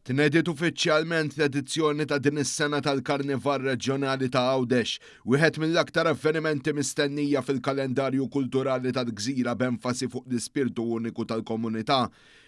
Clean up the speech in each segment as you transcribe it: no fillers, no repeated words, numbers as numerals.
Tnediet uffiċjalment l-edizzjoni ta' din is-sena tal-Karnival Reġjonali ta' Għawdex, wieħed mill-aktar avvenimenti mistennija fil-kalendarju kulturali tal-Gżira b'enfasi fuq l-ispirtu uniku tal-komunità.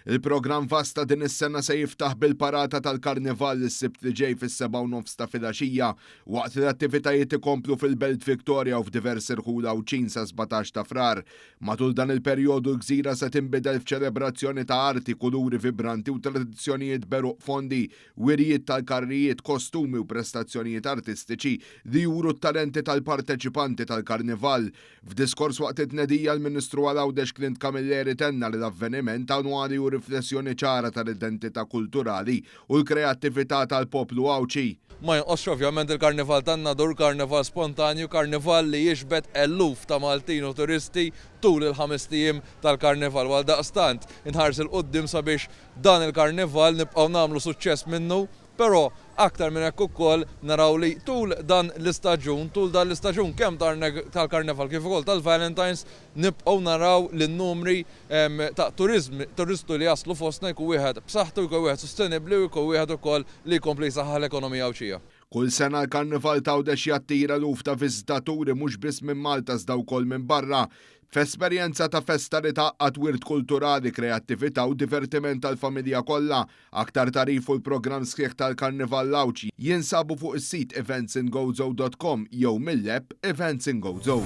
Il-programm vasta din is-sena se jiftaħ bil-parata tal-Karnival is-Sibt li ġej fis-7:30 ta' filgħaxija, waqt li l-attivitajiet ikomplu fil-Belt Victoria u f'diversi rħula u ċin sa 17 ta' frar. Matul dan il-perjodu l-Gżira se tinbidel f'ċelebrazzjoni ta' arti, kuluri vibranti u tradizzjonijiet beruq fondi, wirjiet tal-karrijiet, kostumi u prestazzjonijiet artistiċi li juru t-talenti tal-parteċipanti tal-Karnival. F'diskors waqt it-tnedija l-Ministru għal Għawdex Clint Camilleri tenna li l-avveniment annwali u riflessjoni ċara tal-identità kulturali u l-kreattività tal-poplu Għawċi. Ma jonqosx ovvjament il-Karnival tanna dur karnival spontanju, karnival li jixbet eluf ta' Maltin u turisti tul il-5 tiem tal-Karnival. Għal daqstant inħars il-qoddim sabiex dan il-Karnival nibqgħu nagħmlu suċċess minnu, però aktar minn hekk ukoll naraw li tul dan l-istaġun kemm tal-Karnival kif ukoll tal-Valentines nibqgħu naraw li n-numri ta' turistu li jaslu fostna jkun wieħed b'saħħtu, jkun wieħed sostenibbli u jkun wieħed ukoll li jkompli jsaħħaħ l-ekonomija Għawċija. Kull sena l-Karnival ta' Għawdex jattira eluf ta' viżitaturi mhux biss minn Malta iżda wkoll minn barra. F'esperjenza ta' festa li taqqat wirt kulturali, kreattività u divertiment tal-familja kollha. Aktar tarif u l-programm sħiħ tal-Karnival Għawċi jinsabu fuq is-sit eventsingozo.com jew mill-app Events in Gozo.